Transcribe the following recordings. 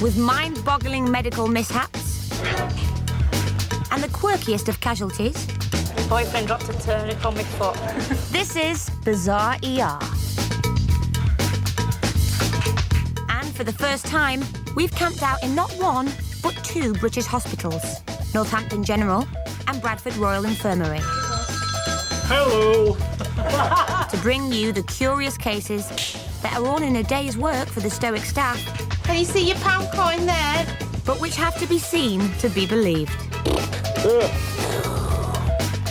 with mind-boggling medical mishaps and the quirkiest of casualties. My boyfriend dropped a turnip on my foot. This is Bizarre ER. And for the first time, we've camped out in not one, but two British hospitals, Northampton General and Bradford Royal Infirmary. Hello! To bring you the curious cases that are all in a day's work for the stoic staff. Can you see your pound coin there? But which have to be seen to be believed.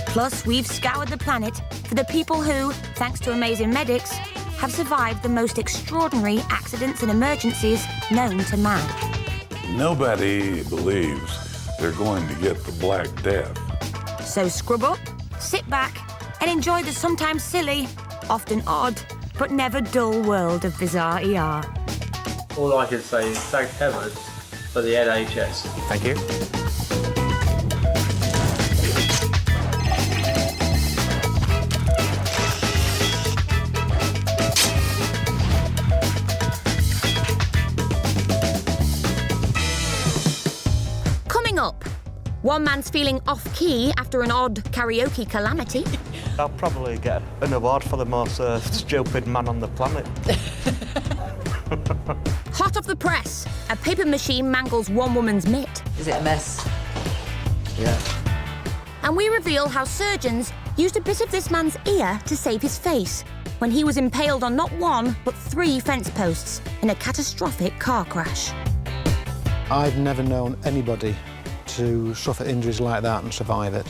Plus, we've scoured the planet for the people who, thanks to amazing medics, have survived the most extraordinary accidents and emergencies known to man. Nobody believes they're going to get the Black Death. So scrub up, sit back, and enjoy the sometimes silly, often odd, but never dull world of Bizarre ER. All I can say is thank heavens for the NHS. Thank you. Coming up, one man's feeling off-key after an odd karaoke calamity. I'll probably get an award for the most stupid man on the planet. Hot off the press, a paper machine mangles one woman's mitt. Is it a mess? Yeah. And we reveal how surgeons used a bit of this man's ear to save his face when he was impaled on not one, but 3 fence posts in a catastrophic car crash. I've never known anybody to suffer injuries like that and survive it.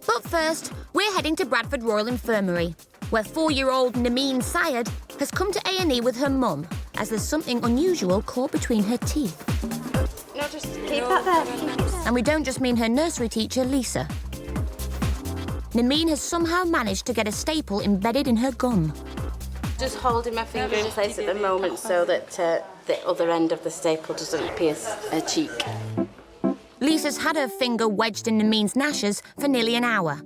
But first, we're heading to Bradford Royal Infirmary, where 4-year-old Nameen Syed has come to A&E with her mum, as there's something unusual caught between her teeth. No, just keep that there. And we don't just mean her nursery teacher, Lisa. Nameen has somehow managed to get a staple embedded in her gum. Just holding my finger in place at the moment so that the other end of the staple doesn't pierce her cheek. Lisa's had her finger wedged in Nameen's gnashers for nearly an hour,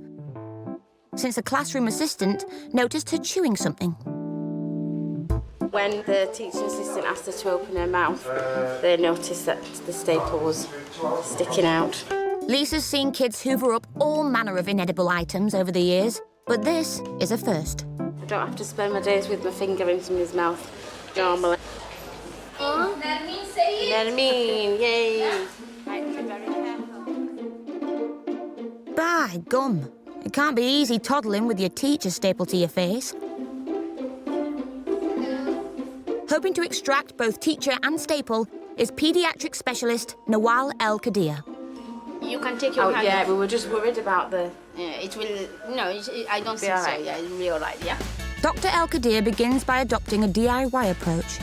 since a classroom assistant noticed her chewing something. When the teaching assistant asked her to open her mouth, they noticed that the staple was sticking out. Lisa's seen kids hoover up all manner of inedible items over the years, but this is a first. I don't have to spend my days with my finger in somebody's mouth normally. Nermeen, say it! Nermeen, yay! By gum, it can't be easy toddling with your teacher stapled to your face. Hoping to extract both teacher and staple is paediatric specialist Nawal El-Qadir. You can take your hand yeah, off. we were just worried about the... Yeah, it will... No, I don't think so. Yeah, it'll be all right, yeah? Dr. El-Qadir begins by adopting a DIY approach.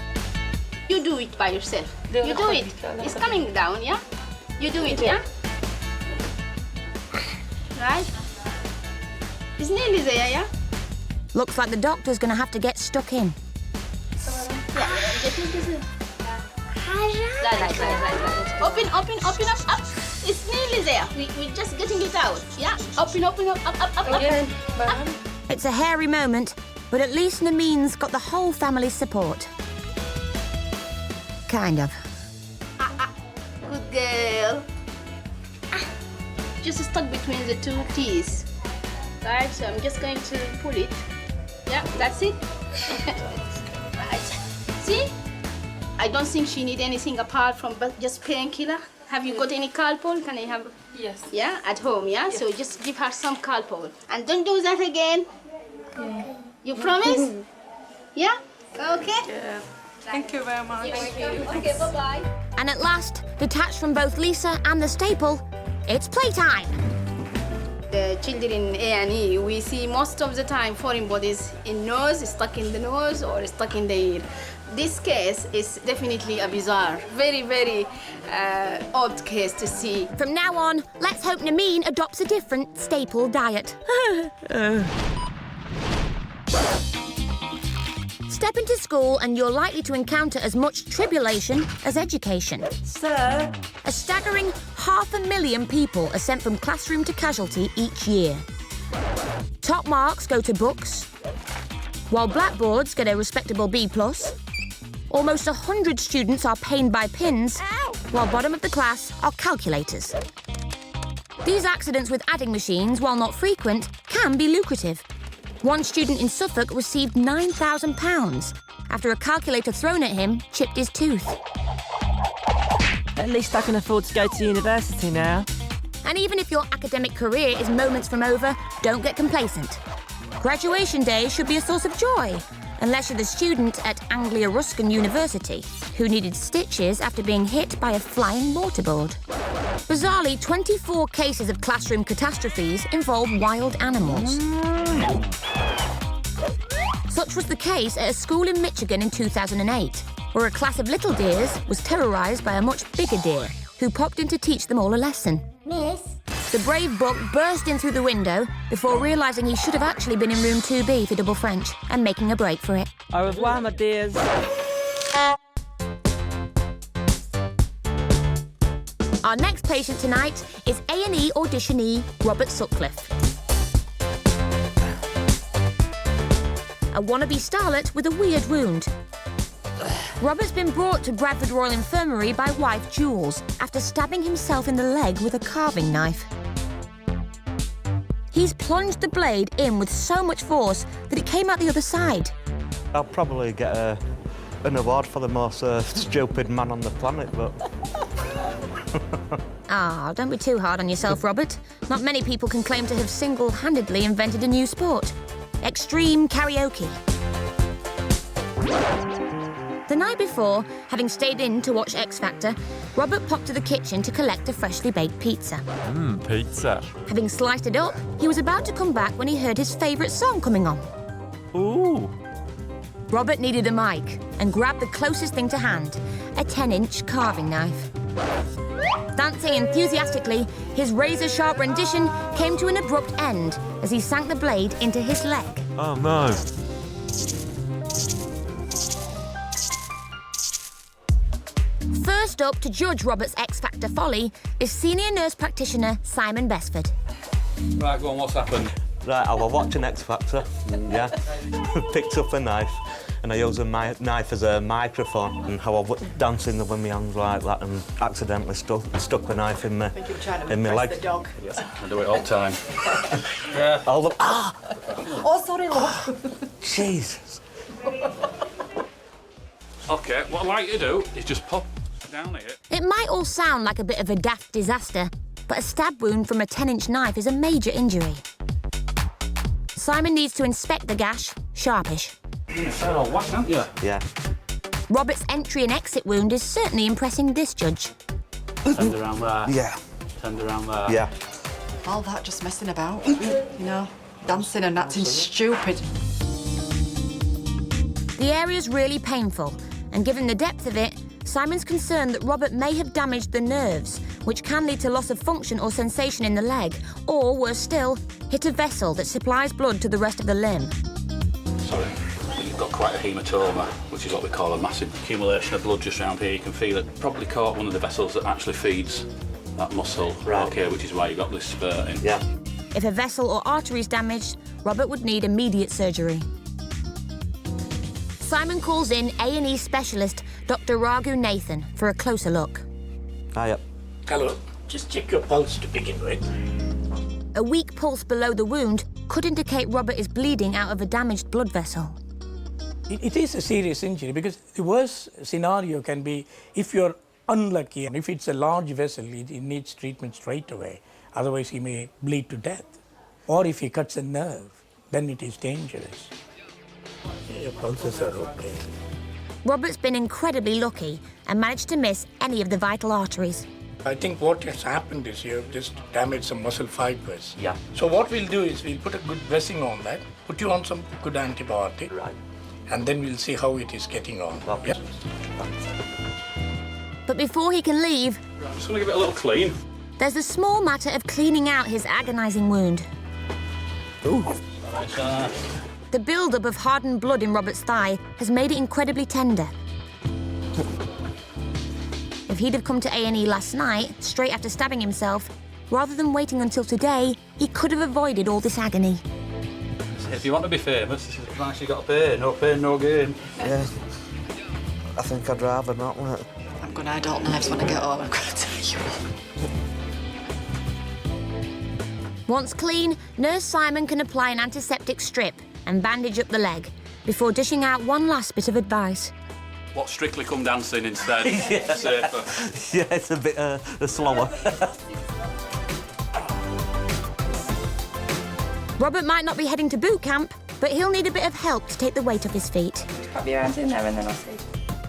You do it by yourself. You do it. It's coming down, yeah? You do it, yeah? Right? It's nearly there, yeah? Looks like the doctor's going to have to get stuck in. Yeah. Right. Open up. It's nearly there. We're just getting it out, yeah? Open up. Again. It's a hairy moment, but at least Nameen's got the whole family's support. Kind of. Good girl. Just stuck between the 2 teeth. Right, so I'm just going to pull it. Yeah, that's it. Right. See? I don't think she need anything apart from just painkiller. Have you got any Calpol? Can I have? Yes. Yeah, at home, yeah? So just give her some Calpol. And don't do that again. Yeah. You promise? Yeah? Okay? Yeah. Thank you very much. Okay, bye-bye. And at last, detached from both Lisa and the staple, it's playtime. The children in A&E, we see most of the time foreign bodies in nose, stuck in the nose or stuck in the ear. This case is definitely a bizarre, very, very odd case to see. From now on, let's hope Nameen adopts a different staple diet. Step into school and you're likely to encounter as much tribulation as education. Sir? A staggering 500,000 people are sent from classroom to casualty each year. Top marks go to books, While blackboards get a respectable B+, almost 100 students are pained by pins, while bottom of the class are calculators. These accidents with adding machines, while not frequent, can be lucrative. One student in Suffolk received £9,000 after a calculator thrown at him chipped his tooth. At least I can afford to go to university now. And even if your academic career is moments from over, don't get complacent. Graduation day should be a source of joy, unless you're the student at Anglia Ruskin University who needed stitches after being hit by a flying mortarboard. Bizarrely, 24 cases of classroom catastrophes involve wild animals. Such was the case at a school in Michigan in 2008, where a class of little deers was terrorised by a much bigger deer who popped in to teach them all a lesson. Miss? The brave buck burst in through the window before realising he should have actually been in room 2B for double French and making a break for it. Au revoir, my dears. Our next patient tonight is A&E auditionee Robert Sutcliffe. A wannabe starlet with a weird wound. Robert's been brought to Bradford Royal Infirmary by wife Jules after stabbing himself in the leg with a carving knife. He's plunged the blade in with so much force that it came out the other side. I'll probably get an award for the most stupid man on the planet, but... Ah, don't be too hard on yourself, Robert. Not many people can claim to have single-handedly invented a new sport. Extreme karaoke. The night before, having stayed in to watch X Factor, Robert popped to the kitchen to collect a freshly baked pizza. Pizza. Having sliced it up, he was about to come back when he heard his favourite song coming on. Ooh. Robert needed a mic and grabbed the closest thing to hand, a 10-inch carving knife. Dancing enthusiastically, his razor-sharp rendition came to an abrupt end as he sank the blade into his leg. Oh, no. First up to judge Robert's X Factor folly is senior nurse practitioner Simon Besford. Right, go on, what's happened? Right, I was watching X Factor, yeah. Picked up a knife, and I used a knife as a microphone, and how I was dancing with my hands like that and accidentally stuck the knife in my leg. The dog. Yes, I do it all the time. Yeah. Oh, sorry, love. Jesus. OK, what I'd like you to do is just pop down here. It might all sound like a bit of a daft disaster, but a stab wound from a 10-inch knife is a major injury. Simon needs to inspect the gash, sharpish. You're all whacked, aren't you? Yeah. Robert's entry and exit wound is certainly impressing this judge. Tend around there. Yeah. Tend around there. Yeah. All that just messing about, you know, dancing and acting stupid. The area's really painful, and given the depth of it, Simon's concerned that Robert may have damaged the nerves, which can lead to loss of function or sensation in the leg, or, worse still, hit a vessel that supplies blood to the rest of the limb. Sorry, you've got quite a haematoma, which is what we call a massive accumulation of blood just around here. You can feel it. Probably caught one of the vessels that actually feeds that muscle, right here, which is why you got this spurting. Yeah. If a vessel or artery is damaged, Robert would need immediate surgery. Simon calls in A&E specialist Dr. Raghu Nathan for a closer look. Hiya. Hello. Just check your pulse to begin with. A weak pulse below the wound could indicate Robert is bleeding out of a damaged blood vessel. It is a serious injury because the worst scenario can be if you're unlucky and if it's a large vessel, it needs treatment straight away. Otherwise, he may bleed to death. Or if he cuts a nerve, then it is dangerous. Your pulses are okay. Robert's been incredibly lucky and managed to miss any of the vital arteries. I think what has happened is you've just damaged some muscle fibers. Yeah. So what we'll do is we'll put a good dressing on that, put you on some good antibiotic, Right. and then we'll see how it is getting on. Okay. Yeah? But before he can leave, I'm just going to give it a little clean. there's the small matter of cleaning out his agonising wound. Ooh. Right, The build-up of hardened blood in Robert's thigh has made it incredibly tender. If he'd have come to A&E last night, straight after stabbing himself, rather than waiting until today, he could have avoided all this agony. If you want to be famous, you've actually got to pay. No pain, no gain. Yeah. I think I'd rather not, wouldn't it? I'm going to adult knives when I get home, I've got to tell you. Once clean, Nurse Simon can apply an antiseptic strip and bandage up the leg before dishing out one last bit of advice. What, strictly come dancing instead? Yeah. Safer. Yeah, it's a bit slower. Robert might not be heading to boot camp, but he'll need a bit of help to take the weight off his feet. Pop your hands in there and then I'll see.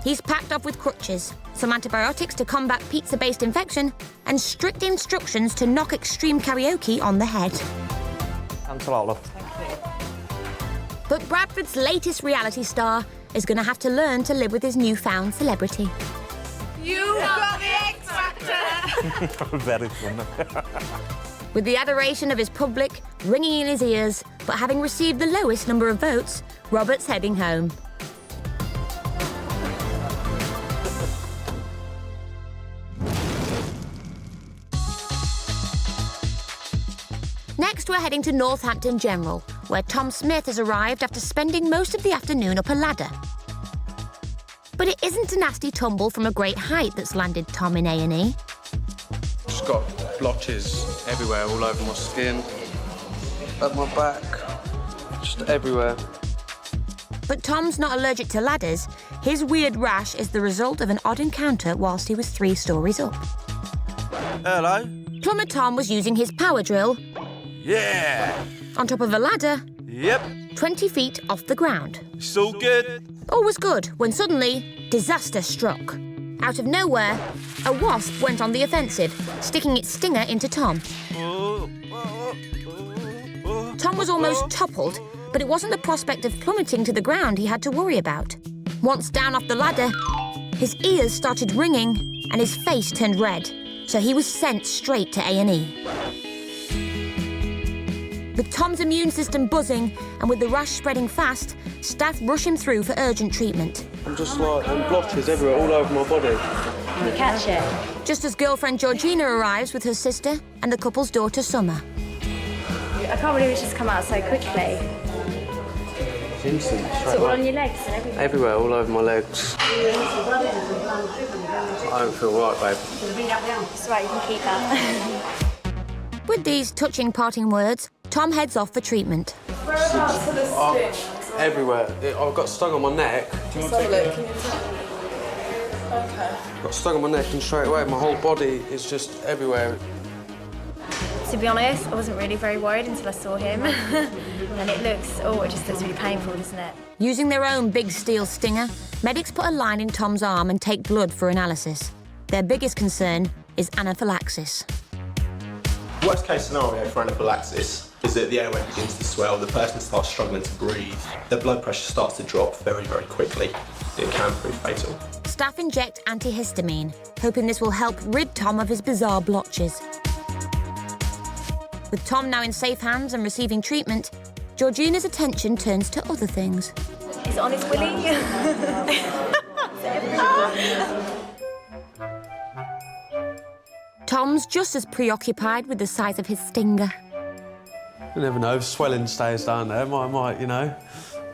He's packed off with crutches, some antibiotics to combat pizza-based infection, and strict instructions to knock extreme karaoke on the head. Thanks a lot, love. But Bradford's latest reality star is going to have to learn to live with his newfound celebrity. You got the X Factor! Very funny. With the adoration of his public ringing in his ears, but having received the lowest number of votes, Robert's heading home. Next, we're heading to Northampton General, where Tom Smith has arrived after spending most of the afternoon up a ladder. But it isn't a nasty tumble from a great height that's landed Tom in A&E. Just got blotches everywhere, all over my skin, up my back, just everywhere. But Tom's not allergic to ladders. His weird rash is the result of an odd encounter whilst he was 3 stories up. Hello? Plumber Tom was using his power drill Yeah! on top of a ladder Yep. 20 feet off the ground. It's all good. All was good when suddenly disaster struck. Out of nowhere, a wasp went on the offensive, sticking its stinger into Tom. Tom was almost toppled, but it wasn't the prospect of plummeting to the ground he had to worry about. Once down off the ladder, his ears started ringing and his face turned red, so he was sent straight to A&E. With Tom's immune system buzzing and with the rash spreading fast, staff rush him through for urgent treatment. I'm just like, blotches everywhere, all over my body. Can you catch it? Just as girlfriend Georgina arrives with her sister and the couple's daughter Summer. I can't believe it's just come out so quickly. It's instant, Is it all on your legs and everything? everywhere, all over my legs. I don't feel right, babe. It's right, you can keep that. With these touching parting words, Tom heads off for treatment. Everywhere. I've got stung on my neck. Just have a look. Okay. Got stung on my neck and straight away my whole body is just everywhere. To be honest, I wasn't really very worried until I saw him. And it just looks really painful, doesn't it? Using their own big steel stinger, medics put a line in Tom's arm and take blood for analysis. Their biggest concern is anaphylaxis. Worst case scenario for anaphylaxis is that the airway begins to swell, the person starts struggling to breathe, their blood pressure starts to drop very, very quickly. It can prove fatal. Staff inject antihistamine, hoping this will help rid Tom of his bizarre blotches. With Tom now in safe hands and receiving treatment, Georgina's attention turns to other things. Is it on his willy? Tom's just as preoccupied with the size of his stinger. You never know, if swelling stays down there, might, you know,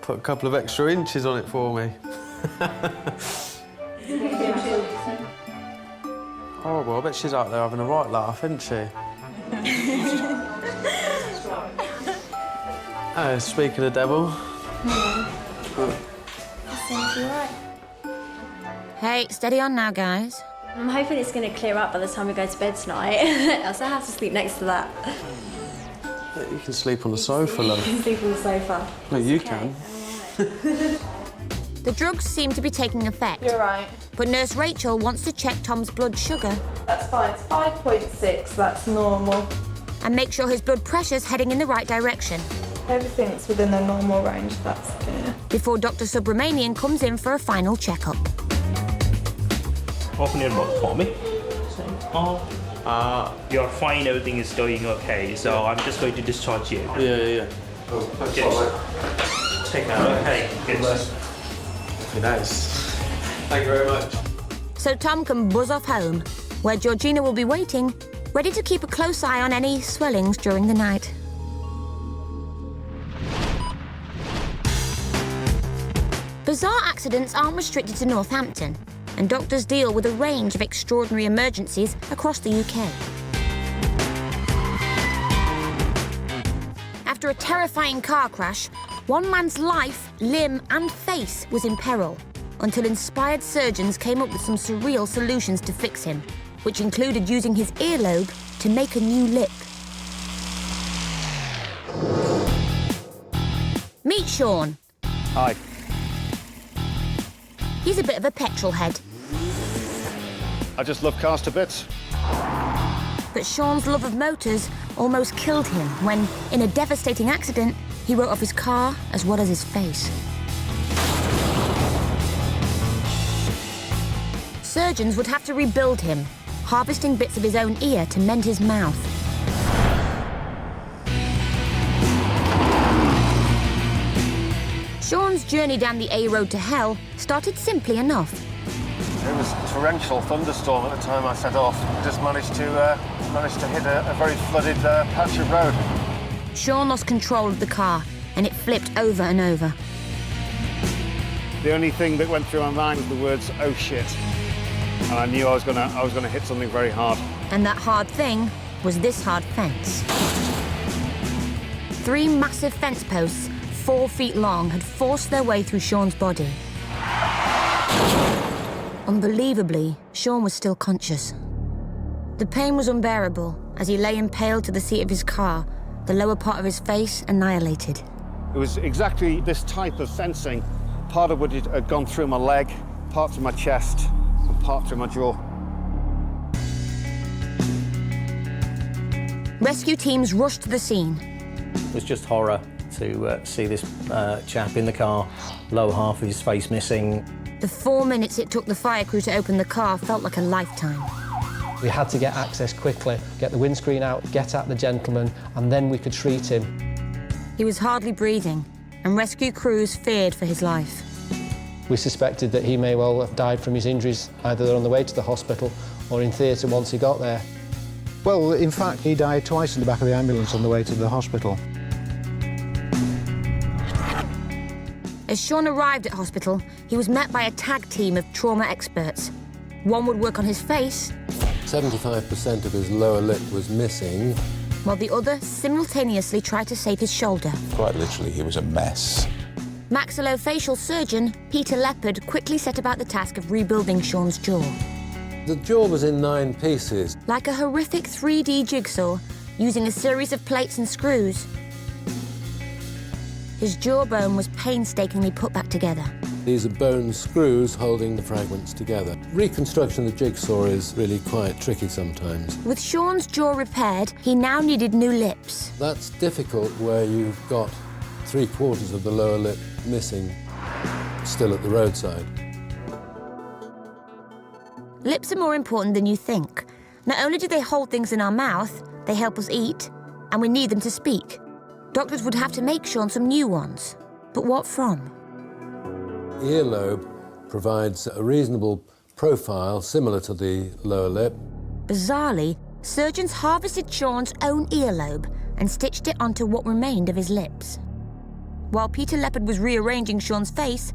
put a couple of extra inches on it for me. Horrible, I bet she's out there having a right laugh, isn't she? Oh, speaking of devil. Seems all right. Hey, steady on now, guys. I'm hoping it's going to clear up by the time we go to bed tonight. Else I have to sleep next to that. You can sleep on the sofa, love. You can sleep on the sofa. No, you can. The drugs seem to be taking effect. You're right. But Nurse Rachel wants to check Tom's blood sugar. That's fine. It's 5.6. That's normal. And make sure his blood pressure's heading in the right direction. Everything's within the normal range. That's good. Before Dr. Subramanian comes in for a final checkup. Open your mouth for me. You're fine, everything is going okay, so I'm just going to discharge you. Yeah. Oh, take care. Okay, good. Happy days. Thank you very much. So Tom can buzz off home, where Georgina will be waiting, ready to keep a close eye on any swellings during the night. Bizarre accidents aren't restricted to Northampton, and doctors deal with a range of extraordinary emergencies across the UK. After a terrifying car crash, one man's life, limb and face was in peril, until inspired surgeons came up with some surreal solutions to fix him, which included using his earlobe to make a new lip. Meet Sean. Hi. He's a bit of a petrol head. I just love cars to bits. But Sean's love of motors almost killed him when, in a devastating accident, he wrote off his car as well as his face. Surgeons would have to rebuild him, harvesting bits of his own ear to mend his mouth. Sean's journey down the A road to hell started simply enough. It was a torrential thunderstorm at the time I set off. Just managed to hit a very flooded patch of road. Sean lost control of the car and it flipped over and over. The only thing that went through my mind was the words, "oh shit." And I knew I was gonna hit something very hard. And that hard thing was this hard fence. 3 massive fence posts, 4 feet long, had forced their way through Sean's body. Unbelievably, Sean was still conscious. The pain was unbearable as he lay impaled to the seat of his car, the lower part of his face annihilated. It was exactly this type of fencing, part of which had gone through my leg, part through my chest, and part through my jaw. Rescue teams rushed to the scene. It was just horror to see this chap in the car, lower half of his face missing. The 4 minutes it took the fire crew to open the car felt like a lifetime. We had to get access quickly, get the windscreen out, get at the gentleman, and then we could treat him. He was hardly breathing, and rescue crews feared for his life. We suspected that he may well have died from his injuries, either on the way to the hospital or in theatre once he got there. Well, in fact, he died twice in the back of the ambulance on the way to the hospital. As Sean arrived at hospital, he was met by a tag team of trauma experts. One would work on his face. 75% of his lower lip was missing. While the other simultaneously tried to save his shoulder. Quite literally, he was a mess. Maxillofacial surgeon Peter Leopard quickly set about the task of rebuilding Sean's jaw. The jaw was in 9 pieces. Like a horrific 3D jigsaw, using a series of plates and screws. His jawbone was painstakingly put back together. These are bone screws holding the fragments together. Reconstruction of the jigsaw is really quite tricky sometimes. With Sean's jaw repaired, he now needed new lips. That's difficult where you've got 3/4 of the lower lip missing, still at the roadside. Lips are more important than you think. Not only do they hold things in our mouth, they help us eat, and we need them to speak. Doctors would have to make Sean some new ones. But what from? The earlobe provides a reasonable profile similar to the lower lip. Bizarrely, surgeons harvested Sean's own earlobe and stitched it onto what remained of his lips. While Peter Leopard was rearranging Sean's face,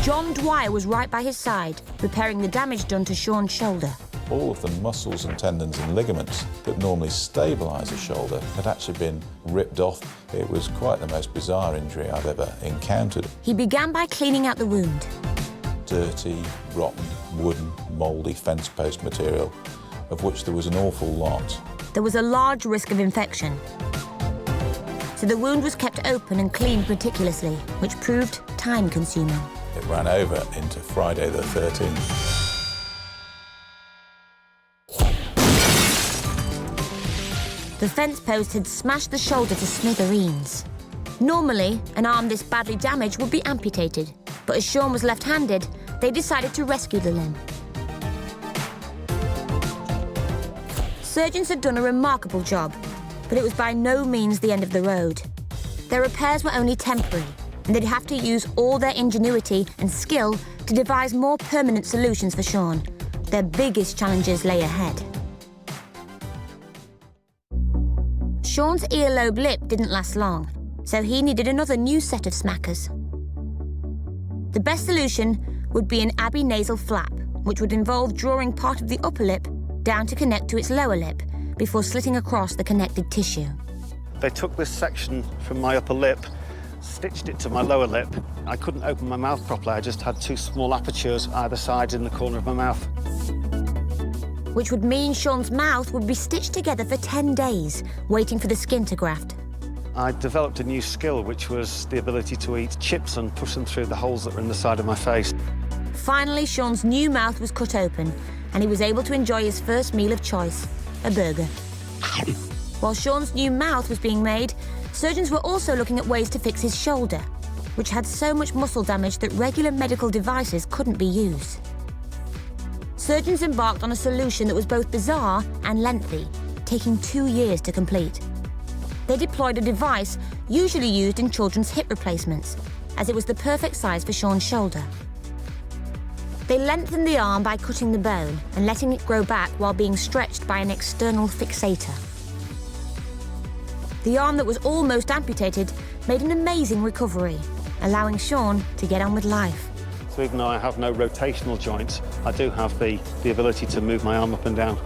John Dwyer was right by his side, repairing the damage done to Sean's shoulder. All of the muscles and tendons and ligaments that normally stabilise a shoulder had actually been ripped off. It was quite the most bizarre injury I've ever encountered. He began by cleaning out the wound. Dirty, rotten, wooden, mouldy fence post material, of which there was an awful lot. There was a large risk of infection. So the wound was kept open and cleaned meticulously, which proved time-consuming. It ran over into Friday the 13th. The fence post had smashed the shoulder to smithereens. Normally, an arm this badly damaged would be amputated, but as Sean was left-handed, they decided to rescue the limb. Surgeons had done a remarkable job, but it was by no means the end of the road. Their repairs were only temporary, and they'd have to use all their ingenuity and skill to devise more permanent solutions for Sean. Their biggest challenges lay ahead. Sean's earlobe lip didn't last long, so he needed another new set of smackers. The best solution would be an abinasal flap, which would involve drawing part of the upper lip down to connect to its lower lip before slitting across the connected tissue. They took this section from my upper lip, stitched it to my lower lip. I couldn't open my mouth properly. I just had 2 small apertures either side in the corner of my mouth. Which would mean Sean's mouth would be stitched together for 10 days, waiting for the skin to graft. I developed a new skill, which was the ability to eat chips and push them through the holes that were in the side of my face. Finally, Sean's new mouth was cut open, and he was able to enjoy his first meal of choice, a burger. While Sean's new mouth was being made, surgeons were also looking at ways to fix his shoulder, which had so much muscle damage that regular medical devices couldn't be used. Surgeons embarked on a solution that was both bizarre and lengthy, taking 2 years to complete. They deployed a device usually used in children's hip replacements, as it was the perfect size for Sean's shoulder. They lengthened the arm by cutting the bone and letting it grow back while being stretched by an external fixator. The arm that was almost amputated made an amazing recovery, allowing Sean to get on with life. So even though I have no rotational joints, I do have the ability to move my arm up and down.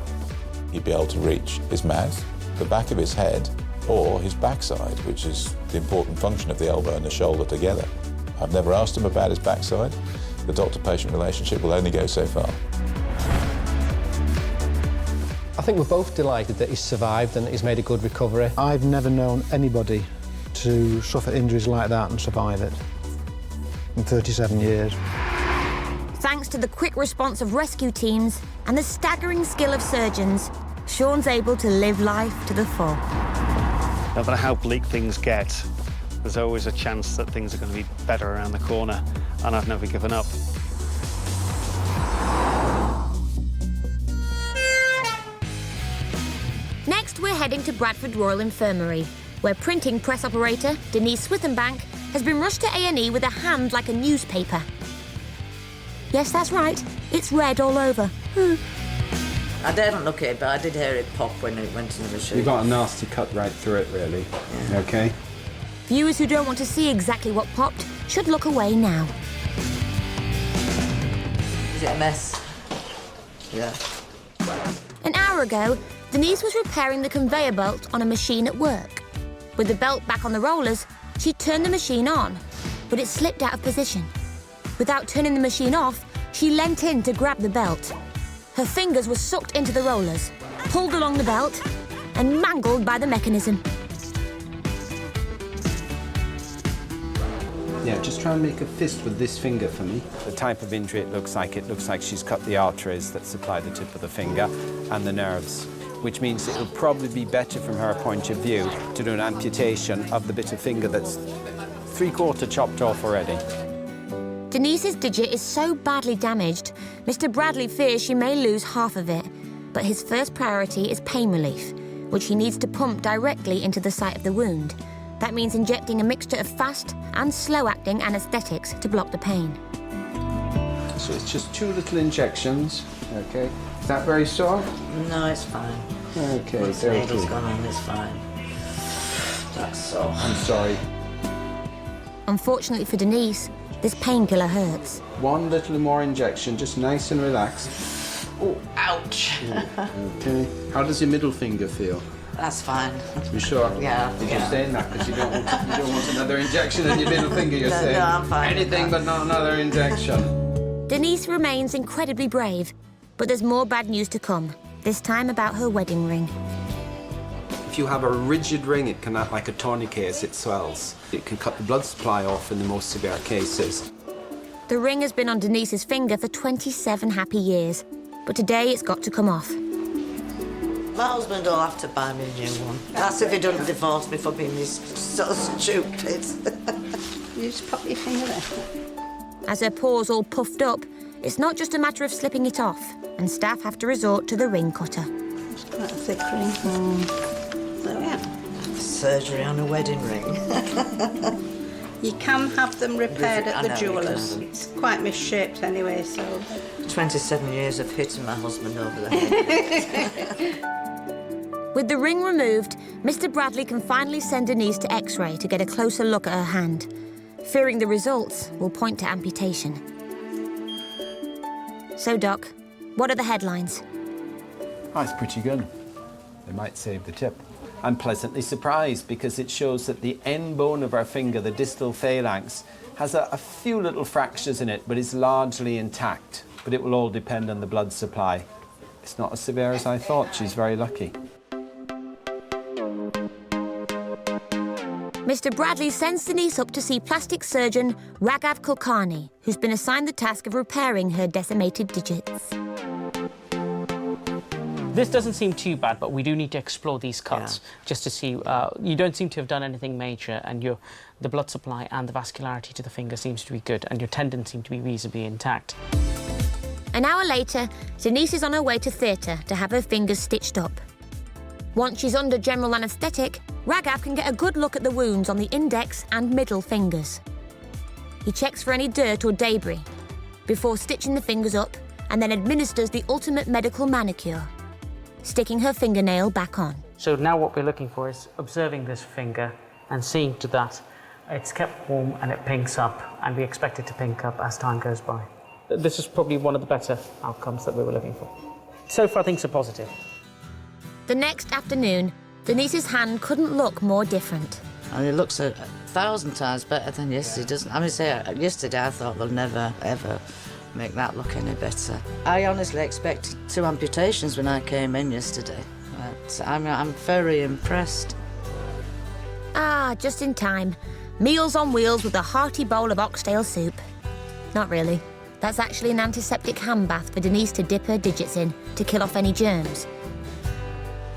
He'd be able to reach his mouth, the back of his head, or his backside, which is the important function of the elbow and the shoulder together. I've never asked him about his backside. The doctor-patient relationship will only go so far. I think we're both delighted that he's survived and he's made a good recovery. I've never known anybody to suffer injuries like that and survive it in 37 years. Thanks to the quick response of rescue teams and the staggering skill of surgeons, Sean's able to live life to the full. No matter how bleak things get, there's always a chance that things are going to be better around the corner, and I've never given up. Next, we're heading to Bradford Royal Infirmary, where printing press operator Denise Swithenbank has been rushed to A&E with a hand like a newspaper. Yes, that's right. It's red all over. I didn't look at it, but I did hear it pop when it went in the machine. You got a nasty cut right through it, really. Yeah. Okay. Viewers who don't want to see exactly what popped should look away now. Is it a mess? Yeah. An hour ago, Denise was repairing the conveyor belt on a machine at work. With the belt back on the rollers, she turned the machine on, but it slipped out of position. Without turning the machine off, she leant in to grab the belt. Her fingers were sucked into the rollers, pulled along the belt, and mangled by the mechanism. Yeah, just try and make a fist with this finger for me. The type of injury it looks like she's cut the arteries that supply the tip of the finger and the nerves, which means it will probably be better from her point of view to do an amputation of the bit of finger that's 3/4 chopped off already. Denise's digit is so badly damaged, Mr. Bradley fears she may lose half of it. But his first priority is pain relief, which he needs to pump directly into the site of the wound. That means injecting a mixture of fast and slow-acting anaesthetics to block the pain. So it's just 2 little injections, okay? Is that very sore? No, it's fine. Okay, once the needle's gone on, it's fine. That's sore. I'm sorry. Unfortunately for Denise, this painkiller hurts. 1 little more injection, just nice and relaxed. Oh, ouch. Okay. How does your middle finger feel? That's fine. You sure? Yeah. Did you saying that because you don't want another injection in your middle finger? You're saying no, I'm fine. Anything but not another injection. Denise remains incredibly brave, but there's more bad news to come. This time about her wedding ring. If you have a rigid ring, it can act like a tourniquet as it swells. It can cut the blood supply off in the most severe cases. The ring has been on Denise's finger for 27 happy years, but today it's got to come off. My husband will have to buy me a new one. That's if he doesn't divorce me for being so stupid. You just pop your finger there. As her paws all puffed up, it's not just a matter of slipping it off, and staff have to resort to the ring cutter. It's quite a thick ring. So, yeah. Surgery on a wedding ring. You can have them repaired at the jewellers. It's quite misshaped anyway, so... 27 years of hitting my husband over the head. With the ring removed, Mr. Bradley can finally send Denise to X-ray to get a closer look at her hand. fearing the results will point to amputation. So, Doc, what are the headlines? That's pretty good. They might save the tip. I'm pleasantly surprised because it shows that the end bone of our finger, the distal phalanx, has a few little fractures in it, but is largely intact. But it will all depend on the blood supply. It's not as severe as I thought. She's very lucky. Mr. Bradley sends Denise up to see plastic surgeon Raghav Kulkarni, who's been assigned the task of repairing her decimated digits. This doesn't seem too bad, but we do need to explore these cuts just to see. You don't seem to have done anything major, and the blood supply and the vascularity to the finger seems to be good, and your tendons seem to be reasonably intact. An hour later, Denise is on her way to theatre to have her fingers stitched up. Once she's under general anaesthetic, Raghav can get a good look at the wounds on the index and middle fingers. He checks for any dirt or debris before stitching the fingers up, and then administers the ultimate medical manicure, sticking her fingernail back on. So now what we're looking for is observing this finger and seeing to that it's kept warm and it pinks up, and we expect it to pink up as time goes by. This is probably one of the better outcomes that we were looking for. So far, things are positive. The next afternoon, Denise's hand couldn't look more different. And it looks 1,000 times better than yesterday, doesn't it? I mean, yesterday I thought they'll never, ever make that look any better. I honestly expected 2 amputations when I came in yesterday. But I'm very impressed. Ah, just in time. Meals on wheels with a hearty bowl of oxtail soup. Not really. That's actually an antiseptic hand bath for Denise to dip her digits in to kill off any germs.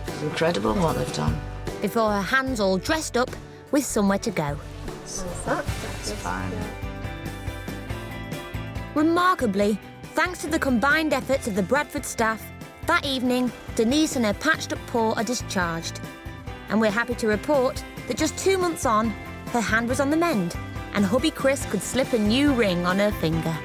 It's incredible what they've done. Before her hands all dressed up with somewhere to go. That's fine. Remarkably, thanks to the combined efforts of the Bradford staff, that evening, Denise and her patched-up paw are discharged. And we're happy to report that just 2 months on, her hand was on the mend, and hubby Chris could slip a new ring on her finger.